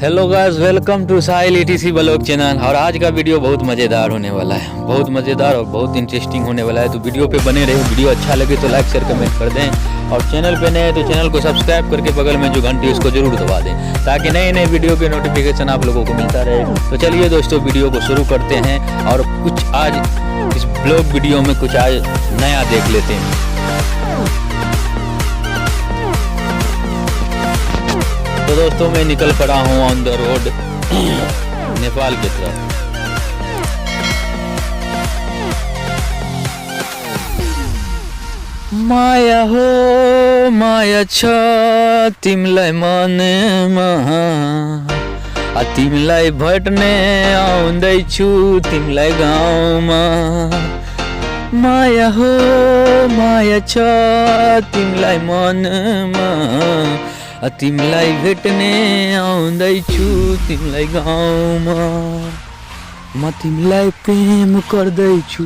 Hello guys, welcome to Sahil ETC blog channel. और आज का वीडियो बहुत मज़ेदार होने वाला है, बहुत मज़ेदार और बहुत इंटरेस्टिंग होने वाला है। तो वीडियो पे बने रहे। वीडियो अच्छा लगे तो लाइक शेयर कमेंट कर दें, और चैनल पे नए हैं तो चैनल को सब्सक्राइब करके बगल में जो घंटी है उसको जरूर दबा दें, ताकि नए नए वीडियो के नोटिफिकेशन आप लोगों को मिलता रहे। तो चलिए दोस्तों, वीडियो को शुरू करते हैं और कुछ आज इस ब्लॉग वीडियो में कुछ आज नया देख लेते हैं। तो दोस्तों, मैं निकल पड़ा हूँ ऑन द रोड नेपाल की तरफ। माया हो माया छ तिमलाई मनमा, तिमीलाई भेट्ने आउँदैछु तिमीलाई गाउँमा। माया हो माया छ तिमीलाई मनमा, तिमीलाई भेट्ने आउँदैछु तिमीलाई गाउँमा। म तिमीलाई प्रेम गर्दैछु।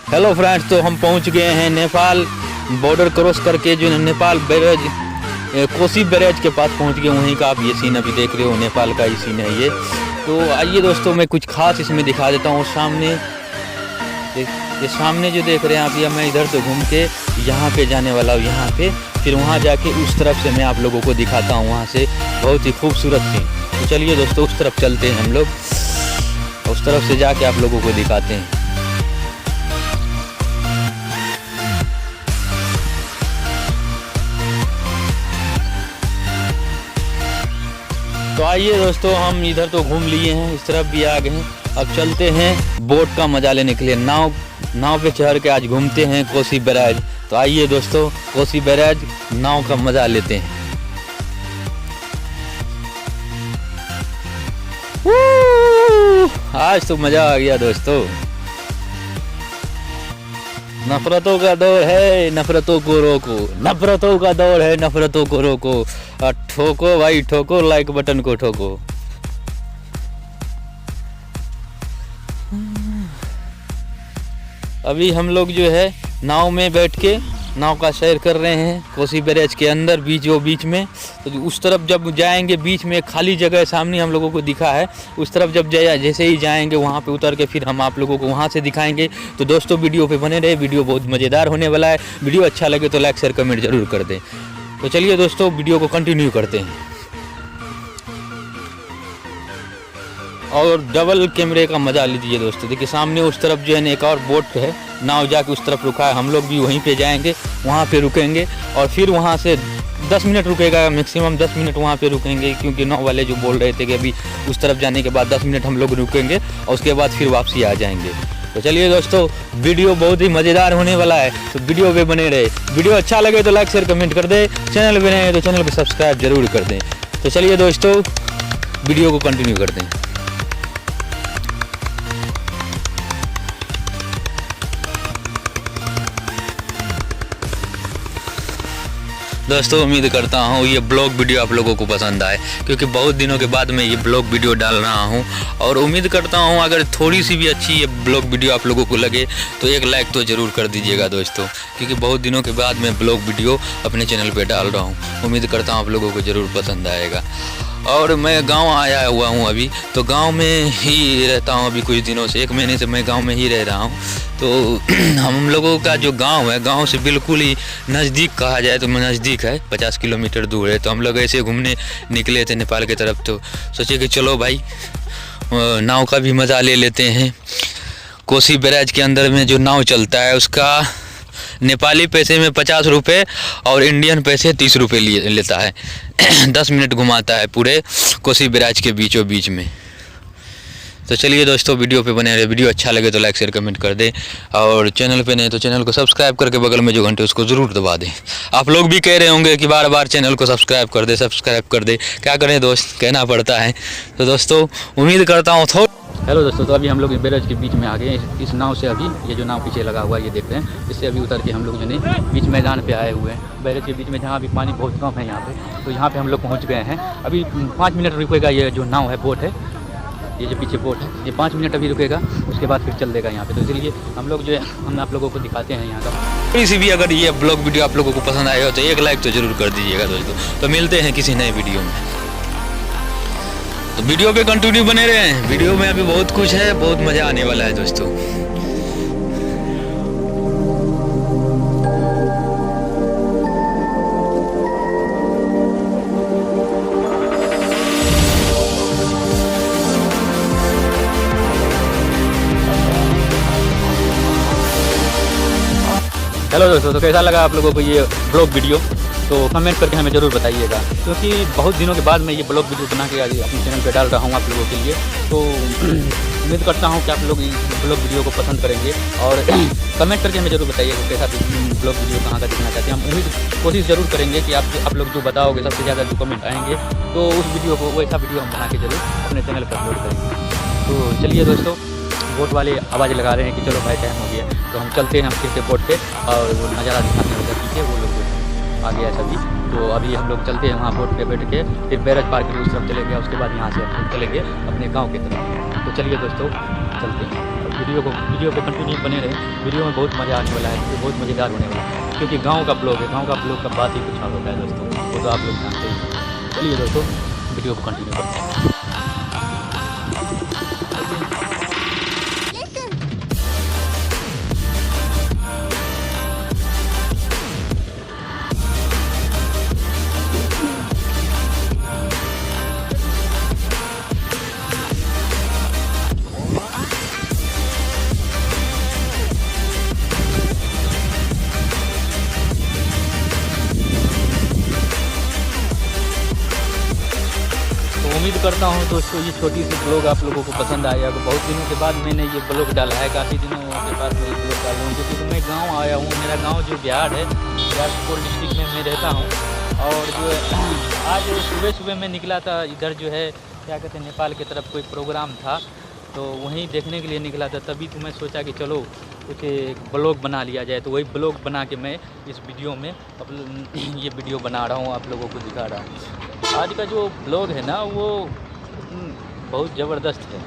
हेलो फ्रेंड्स, तो हम पहुंच गए हैं नेपाल बॉर्डर क्रॉस करके, जो नेपाल बैरेज कोसी बैरेज के पास पहुंच गए। वहीं का आप ये सीन अभी देख रहे हो, नेपाल का ही सीन है ये। तो आइए दोस्तों, मैं कुछ खास इसमें दिखा देता हूँ। सामने ये सामने जो देख रहे हैं आप, ये मैं इधर से घूम के यहाँ पे जाने वाला हूँ। यहाँ पे फिर वहाँ जाके उस तरफ से मैं आप लोगों को दिखाता हूँ, वहाँ से बहुत ही खूबसूरत सीन। तो चलिए दोस्तों, उस तरफ चलते हैं हम लोग, उस तरफ से जाके आप लोगों को दिखाते हैं। तो आइए दोस्तों, हम इधर तो घूम लिए हैं, इस तरफ भी आ गए हैं। अब चलते हैं बोट का मजा लेने के लिए। नाव पे चढ़ के आज घूमते हैं कोसी बैराज। तो आइए दोस्तों, कोसी बैराज नाव का मजा लेते हैं। आज तो मजा आ गया दोस्तों। नफरतों का दौर है, नफरतों को रोको। नफरतों का दौर है, नफरतों को रोको। ठोको भाई ठोको, लाइक बटन को ठोको। अभी हम लोग जो है नाव में बैठ के नाव का सैर कर रहे हैं कोसी बैरेज के अंदर, बीच में। तो उस तरफ जब जाएंगे, बीच में खाली जगह सामने हम लोगों को दिखा है, उस तरफ जब जैसे ही जाएंगे वहाँ पे उतर के फिर हम आप लोगों को वहाँ से दिखाएंगे। तो दोस्तों, वीडियो पे बने रहे। वीडियो बहुत मज़ेदार होने वाला है। वीडियो अच्छा लगे तो लाइक शेयर कमेंट जरूर कर दें। तो चलिए दोस्तों, वीडियो को कंटिन्यू करते हैं। और डबल कैमरे का मजा लीजिए दोस्तों। देखिए सामने उस तरफ जो है एक और बोट है, नाव जाके उस तरफ रुका है। हम लोग भी वहीं पे जाएंगे, वहाँ पे रुकेंगे और फिर वहाँ से 10 मिनट रुकेगा, मैक्सिमम 10 मिनट वहाँ पे रुकेंगे, क्योंकि नाव वाले जो बोल रहे थे कि अभी उस तरफ जाने के बाद 10 मिनट हम लोग रुकेंगे और उसके बाद फिर वापसी आ जाएंगे। तो चलिए दोस्तों, वीडियो बहुत ही मज़ेदार होने वाला है, तो वीडियो पे बने रहे। वीडियो अच्छा लगे तो लाइक शेयर कमेंट कर दे, चैनल पे नए हैं तो चैनल को सब्सक्राइब जरूर कर दें। तो चलिए दोस्तों, वीडियो को कंटिन्यू करते हैं। दोस्तों, उम्मीद करता हूँ ये ब्लॉग वीडियो आप लोगों को पसंद आए, क्योंकि बहुत दिनों के बाद मैं ये ब्लॉग वीडियो डाल रहा हूँ। और उम्मीद करता हूँ अगर थोड़ी सी भी अच्छी ये ब्लॉग वीडियो आप लोगों को लगे तो एक लाइक तो ज़रूर कर दीजिएगा दोस्तों, क्योंकि बहुत दिनों के बाद मैं ब्लॉग वीडियो अपने चैनल पे डाल रहा हूँ। उम्मीद करता हूँ आप लोगों को ज़रूर पसंद आएगा। और मैं गांव आया हुआ हूं अभी, तो गांव में ही रहता हूं अभी कुछ दिनों से, 1 महीने से मैं गांव में ही रह रहा हूं। तो हम लोगों का जो गांव है, गांव से बिल्कुल ही नज़दीक कहा जाए तो नज़दीक है, 50 किलोमीटर दूर है। तो हम लोग ऐसे घूमने निकले थे नेपाल की तरफ, तो सोचे कि चलो भाई नाव का भी मज़ा ले लेते हैं। कोसी बैराज के अंदर में जो नाव चलता है उसका नेपाली पैसे में 50 रुपये और इंडियन पैसे 30 रुपये लेता है। 10 मिनट घुमाता है पूरे कोसी बैराज के बीचों बीच में। तो चलिए दोस्तों, वीडियो पे बने रहे। वीडियो अच्छा लगे तो लाइक शेयर कमेंट कर दें, और चैनल पे नहीं तो चैनल को सब्सक्राइब करके बगल में जो घंटे उसको ज़रूर दबा दें। आप लोग भी कह रहे होंगे कि बार बार चैनल को सब्सक्राइब कर दे, सब्सक्राइब कर दे। क्या करें दोस्त, कहना पड़ता है। तो दोस्तों, उम्मीद करता हूँ हेलो दोस्तों, तो अभी हम लोग बैरेज के बीच में आ गए। इस नाव से अभी ये जो नाव पीछे लगा हुआ है ये देख रहे हैं, इससे अभी उतर के हम लोग जो है बीच मैदान पे आए हुए हैं, बैरेज के बीच में, जहाँ अभी पानी बहुत कम है यहाँ पे। तो यहाँ पे हम लोग पहुँच गए हैं। अभी 5 मिनट रुकेगा ये जो नाव है, बोट है, ये जो पीछे बोट है ये 5 मिनट अभी रुकेगा, उसके बाद फिर चल देगा यहाँ पे। तो इसलिए हम लोग जो है हम आप लोगों को दिखाते हैं यहाँ का। थोड़ी सी भी अगर ये ब्लॉग वीडियो आप लोगों को पसंद आएगा तो एक लाइक तो जरूर कर दीजिएगा दोस्तों। तो मिलते हैं किसी नए वीडियो में, तो वीडियो पे कंटिन्यू बने रहे। वीडियो में अभी बहुत कुछ है, बहुत मज़ा आने वाला है दोस्तों। हेलो दोस्तों, तो कैसा लगा आप लोगों को ये ब्लॉग वीडियो? तो कमेंट करके हमें ज़रूर बताइएगा, क्योंकि बहुत दिनों के बाद मैं ये ब्लॉग वीडियो बना के आज अपने चैनल पे डाल रहा हूँ आप लोगों के लिए। तो उम्मीद करता हूँ कि आप लोग इस ब्लॉग वीडियो को पसंद करेंगे और कमेंट करके हमें ज़रूर बताइएगा कैसा ब्लॉग वीडियो कहाँ का देखना चाहते हैं। हम कोशिश ज़रूर करेंगे कि आप लोग जो बताओगे सबसे ज़्यादा जो कमेंट आएंगे तो उस वीडियो को वैसा वीडियो हम बना के ज़रूर अपने चैनल पर अपलोड करेंगे। तो चलिए दोस्तों, बोट वाले आवाज़ लगा रहे हैं कि चलो भाई टाइम हो गया, तो हम चलते हैं हम फिर से बोट पे और वो नज़ारा दिखाने होगा पीछे वो लोग आ गया सभी। तो अभी हम लोग चलते हैं वहाँ बोट पे बैठ के, फिर बैरज पार्क के उस तरफ चले गए, उसके बाद यहाँ से हम चलेंगे अपने गाँव की तरफ। तो चलिए दोस्तों चलते हैं, वीडियो पे कंटिन्यू बने रहे। वीडियो में बहुत मज़ा आने वाला है, बहुत मज़ेदार होने वाला है, क्योंकि गाँव का ब्लॉग है। गाँव का ब्लॉग का बात ही कुछ और होता है दोस्तों, वो तो आप लोग जानते ही। चलिए दोस्तों वीडियो को कंटिन्यू करते हैं। उम्मीद करता हूँ दोस्तों ये छोटी सी ब्लॉग आप लोगों को पसंद आएगा। बहुत दिनों के बाद मैंने ये ब्लॉग डाला है, काफ़ी दिनों के बाद मैं ये ब्लॉग डाल रहा हूँ, क्योंकि मैं गांव आया हूँ। मेरा गांव जो बिहार है, बिहार सुपौल डिस्ट्रिक्ट में मैं रहता हूँ। और जो आज सुबह मैं निकला था इधर जो है क्या कहते हैं नेपाल की तरफ कोई प्रोग्राम था, तो वहीं देखने के लिए निकला था। तभी तो मैं सोचा कि चलो कुछ ब्लॉग बना लिया जाए, तो वही ब्लॉग बना के मैं इस वीडियो में ये वीडियो बना रहा हूँ, आप लोगों को दिखा रहा हूँ। आज का जो ब्लॉग है ना वो बहुत ज़बरदस्त है।